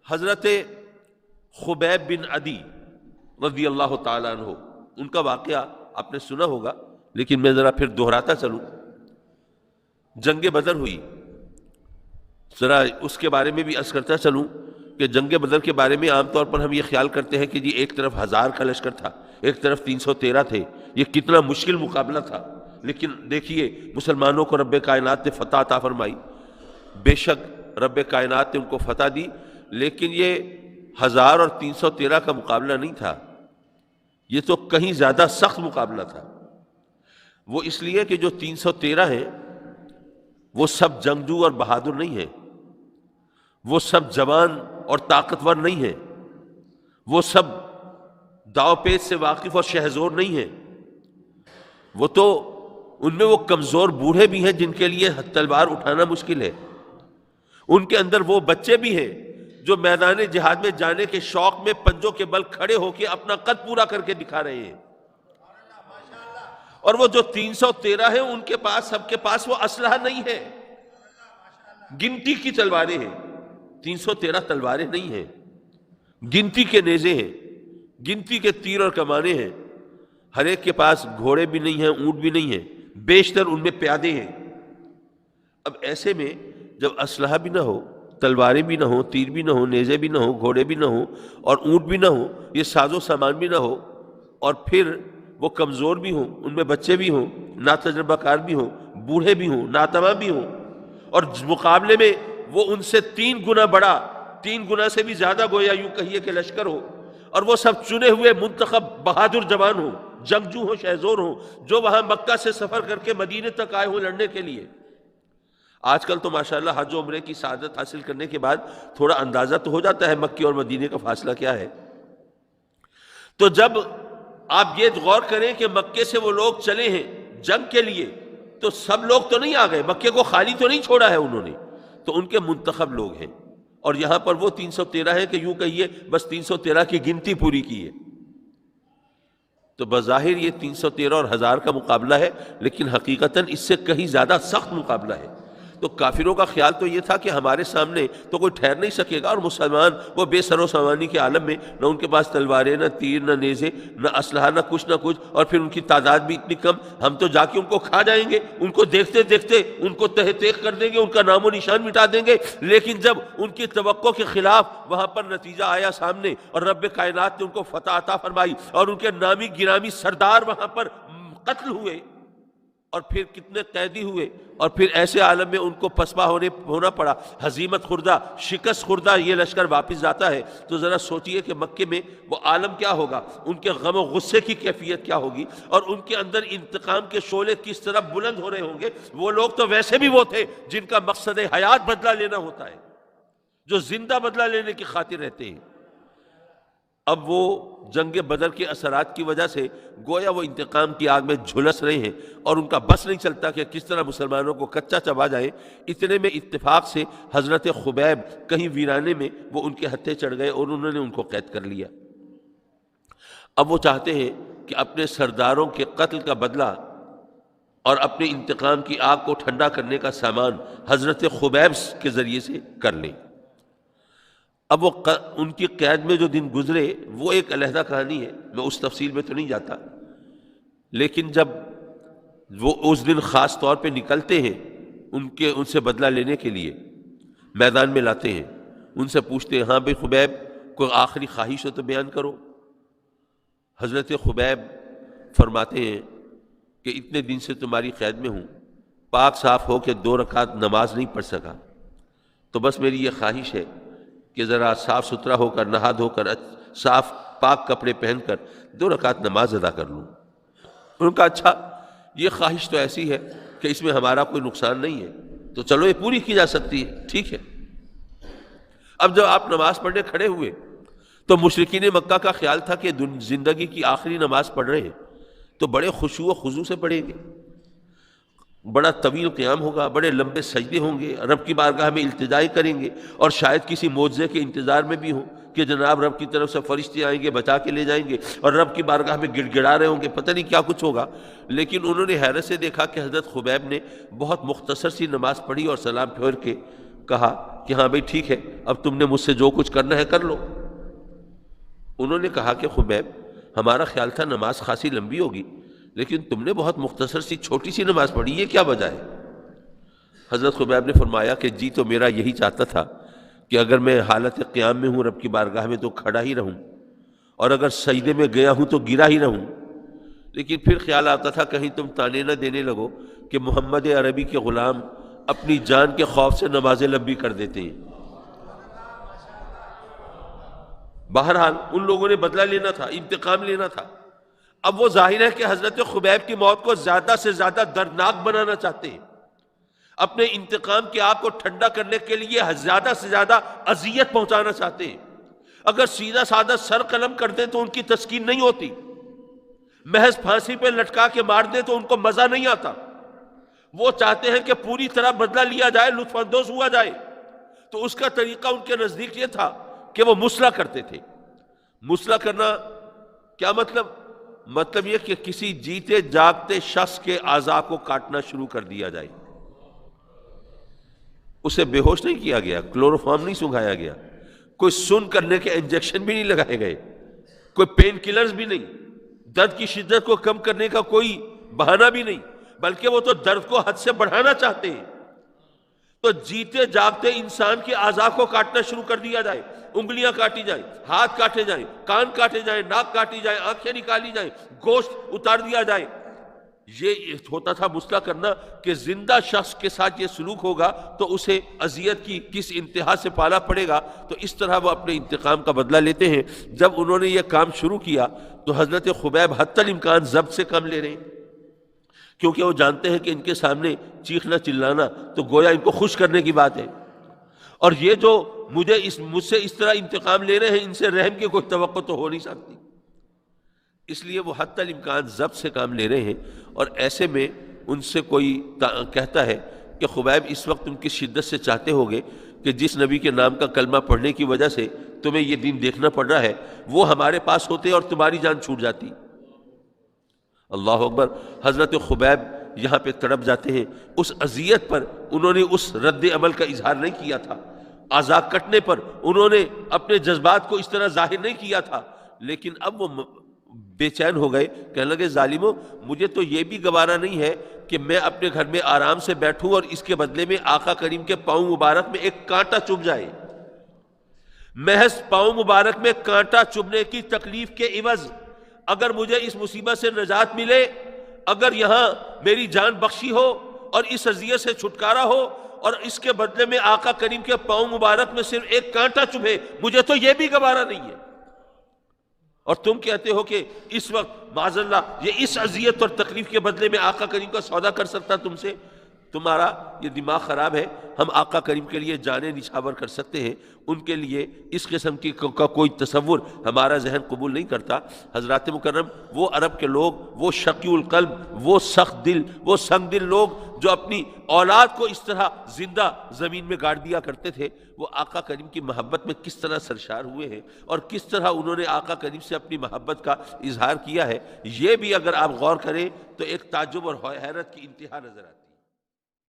حضرت خبیب بن عدی رضی اللہ تعالیٰ عنہ، ان کا واقعہ آپ نے سنا ہوگا، لیکن میں ذرا پھر دہراتا چلوں۔ جنگ بدر ہوئی، ذرا اس کے بارے میں بھی عرض کرتا چلوں کہ جنگ بدر کے بارے میں عام طور پر ہم یہ خیال کرتے ہیں کہ جی ایک طرف 1000 کا لشکر تھا، ایک طرف 313 تھے، یہ کتنا مشکل مقابلہ تھا۔ لیکن دیکھیے مسلمانوں کو رب کائنات نے فتح عطا فرمائی، بے شک رب کائنات نے ان کو فتح دی، لیکن یہ 1000 اور 313 کا مقابلہ نہیں تھا، یہ تو کہیں زیادہ سخت مقابلہ تھا۔ وہ اس لیے کہ جو 313 ہیں وہ سب جنگجو اور بہادر نہیں ہیں، وہ سب جوان اور طاقتور نہیں ہیں، وہ سب داؤ پیچ سے واقف اور شہزور نہیں ہیں، وہ تو ان میں وہ کمزور بوڑھے بھی ہیں جن کے لیے تلوار اٹھانا مشکل ہے، ان کے اندر وہ بچے بھی ہیں جو میدان جہاد میں جانے کے شوق میں پنجوں کے بل کھڑے ہو کے اپنا قد پورا کر کے دکھا رہے ہیں، اور وہ جو 313 ہیں ان کے پاس سب کے پاس وہ اسلحہ نہیں ہے، گنتی کی تلواریں ہیں، 313 تلواریں نہیں ہیں، گنتی کے نیزے ہیں، گنتی کے تیر اور کمانے ہیں، ہر ایک کے پاس گھوڑے بھی نہیں ہیں، اونٹ بھی نہیں ہیں، بیشتر ان میں پیادے ہیں۔ اب ایسے میں جب اسلحہ بھی نہ ہو، تلواریں بھی نہ ہو، تیر بھی نہ ہو، نیزے بھی نہ ہو، گھوڑے بھی نہ ہو اور اونٹ بھی نہ ہو، یہ ساز و سامان بھی نہ ہو، اور پھر وہ کمزور بھی ہوں، ان میں بچے بھی ہوں، ناتجربہ کار بھی ہوں، بوڑھے بھی ہوں، ناتواں بھی ہوں، اور مقابلے میں وہ ان سے 3 گنا بڑا، 3 گنا سے بھی زیادہ گویا یوں کہیے کہ لشکر ہو، اور وہ سب چنے ہوئے منتخب بہادر جوان ہوں، جنگجو ہوں، شہزور ہوں، جو وہاں مکہ سے سفر کر کے مدینے تک آئے ہوں لڑنے کے لیے۔ آج کل تو ماشاءاللہ حج و عمرے کی سعادت حاصل کرنے کے بعد تھوڑا اندازہ تو ہو جاتا ہے مکے اور مدینے کا فاصلہ کیا ہے۔ تو جب آپ یہ غور کریں کہ مکے سے وہ لوگ چلے ہیں جنگ کے لیے، تو سب لوگ تو نہیں آ گئے، مکے کو خالی تو نہیں چھوڑا ہے انہوں نے، تو ان کے منتخب لوگ ہیں، اور یہاں پر وہ 313 ہیں کہ یوں کہیے بس 313 کی گنتی پوری کی ہے۔ تو بظاہر یہ 313 اور 1000 کا مقابلہ ہے، لیکن حقیقتاً اس سے کہیں زیادہ سخت مقابلہ ہے۔ تو کافروں کا خیال تو یہ تھا کہ ہمارے سامنے تو کوئی ٹھہر نہیں سکے گا، اور مسلمان وہ بے سر و سامانی کے عالم میں، نہ ان کے پاس تلواریں، نہ تیر، نہ نیزے، نہ اسلحہ، نہ کچھ، اور پھر ان کی تعداد بھی اتنی کم، ہم تو جا کے ان کو کھا جائیں گے، ان کو دیکھتے دیکھتے ان کو تہہ تیغ کر دیں گے، ان کا نام و نشان مٹا دیں گے۔ لیکن جب ان کی توقع کے خلاف وہاں پر نتیجہ آیا سامنے، اور رب کائنات نے ان کو فتح عطا فرمائی، اور ان کے نامی گرامی سردار وہاں پر قتل ہوئے، اور پھر کتنے قیدی ہوئے، اور پھر ایسے عالم میں ان کو پسپا ہونا پڑا، ہزیمت خوردہ، شکست خوردہ یہ لشکر واپس جاتا ہے، تو ذرا سوچئے کہ مکے میں وہ عالم کیا ہوگا، ان کے غم و غصے کی کیفیت کیا ہوگی، اور ان کے اندر انتقام کے شعلے کس طرح بلند ہو رہے ہوں گے۔ وہ لوگ تو ویسے بھی وہ تھے جن کا مقصد حیات بدلہ لینا ہوتا ہے، جو زندہ بدلہ لینے کی خاطر رہتے ہیں۔ اب وہ جنگ بدر کے اثرات کی وجہ سے گویا وہ انتقام کی آگ میں جھلس رہے ہیں، اور ان کا بس نہیں چلتا کہ کس طرح مسلمانوں کو کچا چبا جائے۔ اتنے میں اتفاق سے حضرت خبیب کہیں ویرانے میں وہ ان کے ہتھے چڑھ گئے، اور انہوں نے ان کو قید کر لیا۔ اب وہ چاہتے ہیں کہ اپنے سرداروں کے قتل کا بدلہ اور اپنے انتقام کی آگ کو ٹھنڈا کرنے کا سامان حضرت خبیب کے ذریعے سے کر لیں۔ اب وہ ان کی قید میں جو دن گزرے وہ ایک علیحدہ کہانی ہے، میں اس تفصیل میں تو نہیں جاتا، لیکن جب وہ اس دن خاص طور پہ نکلتے ہیں ان سے بدلہ لینے کے لیے، میدان میں لاتے ہیں، ان سے پوچھتے ہیں ہاں بھائی خبیب کوئی آخری خواہش ہو تو بیان کرو۔ حضرت خبیب فرماتے ہیں کہ اتنے دن سے تمہاری قید میں ہوں، پاک صاف ہو کے 2 رکعت نماز نہیں پڑھ سکا، تو بس میری یہ خواہش ہے کہ ذرا صاف ستھرا ہو کر، نہا دھو کر، صاف پاک کپڑے پہن کر 2 رکعت نماز ادا کر لوں۔ انہوں نے کہا اچھا یہ خواہش تو ایسی ہے کہ اس میں ہمارا کوئی نقصان نہیں ہے، تو چلو یہ پوری کی جا سکتی ہے، ٹھیک ہے۔ اب جب آپ نماز پڑھنے کھڑے ہوئے تو مشرکین مکہ کا خیال تھا کہ زندگی کی آخری نماز پڑھ رہے ہیں تو بڑے خشوع و خضوع سے پڑھیں گے، بڑا طویل قیام ہوگا، بڑے لمبے سجدے ہوں گے، رب کی بارگاہ میں التجائی کریں گے، اور شاید کسی معجزے کے انتظار میں بھی ہوں کہ جناب رب کی طرف سے فرشتے آئیں گے، بچا کے لے جائیں گے، اور رب کی بارگاہ میں گڑ گڑا رہے ہوں گے، پتہ نہیں کیا کچھ ہوگا۔ لیکن انہوں نے حیرت سے دیکھا کہ حضرت خبیب نے بہت مختصر سی نماز پڑھی، اور سلام پھیر کے کہا کہ ہاں بھائی ٹھیک ہے، اب تم نے مجھ سے جو کچھ کرنا ہے کر لو۔ انہوں نے کہا کہ خبیب، ہمارا خیال تھا نماز خاصی لمبی ہوگی، لیکن تم نے بہت مختصر سی چھوٹی سی نماز پڑھی، یہ کیا وجہ ہے؟ حضرت خبیب نے فرمایا کہ جی تو میرا یہی چاہتا تھا کہ اگر میں حالت قیام میں ہوں رب کی بارگاہ میں تو کھڑا ہی رہوں، اور اگر سجدے میں گیا ہوں تو گرا ہی رہوں، لیکن پھر خیال آتا تھا کہیں تم تانے نہ دینے لگو کہ محمد عربی کے غلام اپنی جان کے خوف سے نمازیں لمبی کر دیتے ہیں۔ بہرحال ان لوگوں نے بدلہ لینا تھا، انتقام لینا تھا۔ اب وہ ظاہر ہے کہ حضرت خبیب کی موت کو زیادہ سے زیادہ دردناک بنانا چاہتے ہیں، اپنے انتقام کی آگ کو ٹھنڈا کرنے کے لیے زیادہ سے زیادہ اذیت پہنچانا چاہتے ہیں۔ اگر سیدھا سادہ سر قلم کر دیں تو ان کی تسکین نہیں ہوتی، محض پھانسی پہ لٹکا کے مار دیں تو ان کو مزہ نہیں آتا۔ وہ چاہتے ہیں کہ پوری طرح بدلہ لیا جائے، لطف اندوز ہوا جائے۔ تو اس کا طریقہ ان کے نزدیک یہ تھا کہ وہ مسلح کرتے تھے۔ مسلح کرنا کیا مطلب یہ کہ کسی جیتے جاگتے شخص کے اعضاء کو کاٹنا شروع کر دیا جائے۔ اسے بے ہوش نہیں کیا گیا، کلوروفارم نہیں سنگھایا گیا، کوئی سن کرنے کے انجیکشن بھی نہیں لگائے گئے، کوئی پین کلرز بھی نہیں، درد کی شدت کو کم کرنے کا کوئی بہانہ بھی نہیں، بلکہ وہ تو درد کو حد سے بڑھانا چاہتے ہیں۔ تو جیتے جاگتے انسان کے اعضاء کو کاٹنا شروع کر دیا جائے، انگلیاں کاٹی جائیں، ہاتھ کاٹے جائیں، کان کاٹے جائیں، ناک کاٹی جائے، آنکھیں نکالی جائیں، گوشت اتار دیا جائے۔ یہ ہوتا تھا مسلح کرنا، کہ زندہ شخص کے ساتھ یہ سلوک ہوگا تو اسے اذیت کی کس انتہا سے پالا پڑے گا، تو اس طرح وہ اپنے انتقام کا بدلہ لیتے ہیں۔ جب انہوں نے یہ کام شروع کیا تو حضرت خبیب حتی الامکان ضبط سے کم لے رہے ہیں، کیونکہ وہ جانتے ہیں کہ ان کے سامنے چیخنا چلانا تو گویا ان کو خوش کرنے کی بات ہے، اور یہ جو مجھ سے اس طرح انتقام لے رہے ہیں، ان سے رحم کی کوئی توقع تو ہو نہیں سکتی۔ اس لیے وہ حتی الامکان ضبط سے کام لے رہے ہیں۔ اور ایسے میں ان سے کوئی کہتا ہے کہ خبیب اس وقت تم کس شدت سے چاہتے ہوگے کہ جس نبی کے نام کا کلمہ پڑھنے کی وجہ سے تمہیں یہ دین دیکھنا پڑ رہا ہے، وہ ہمارے پاس ہوتے اور تمہاری جان چھوٹ جاتی۔ اللہ اکبر۔ حضرت خبیب یہاں پہ تڑپ جاتے ہیں۔ اس اذیت پر انہوں نے اس رد عمل کا اظہار نہیں کیا تھا، اعضاء کٹنے پر انہوں نے اپنے جذبات کو اس طرح ظاہر نہیں کیا تھا، لیکن اب وہ بے چین ہو گئے، کہنے لگے ظالموں، مجھے تو یہ بھی گوارا نہیں ہے کہ میں اپنے گھر میں آرام سے بیٹھوں اور اس کے بدلے میں آقا کریم کے پاؤں مبارک میں ایک کانٹا چبھ جائے۔ محض پاؤں مبارک میں کانٹا چبھنے کی تکلیف کے عوض اگر مجھے اس مصیبت سے نجات ملے، اگر یہاں میری جان بخشی ہو اور اس اذیت سے چھٹکارا ہو، اور اس کے بدلے میں آقا کریم کے پاؤں مبارک میں صرف ایک کانٹا چبھے، مجھے تو یہ بھی گوارا نہیں ہے۔ اور تم کہتے ہو کہ اس وقت معاذ اللہ یہ اس اذیت اور تکلیف کے بدلے میں آقا کریم کا سودا کر سکتا تم سے؟ تمہارا یہ دماغ خراب ہے۔ ہم آقا کریم کے لیے جانیں نچھاور کر سکتے ہیں، ان کے لیے اس قسم کی کا کوئی تصور ہمارا ذہن قبول نہیں کرتا۔ حضرات مکرم، وہ عرب کے لوگ، وہ شقی القلب، وہ سخت دل، وہ سنگ دل لوگ جو اپنی اولاد کو اس طرح زندہ زمین میں گاڑ دیا کرتے تھے، وہ آقا کریم کی محبت میں کس طرح سرشار ہوئے ہیں اور کس طرح انہوں نے آقا کریم سے اپنی محبت کا اظہار کیا ہے، یہ بھی اگر آپ غور کریں تو ایک تعجب اور حیرت کی انتہا نظر آتی ہے۔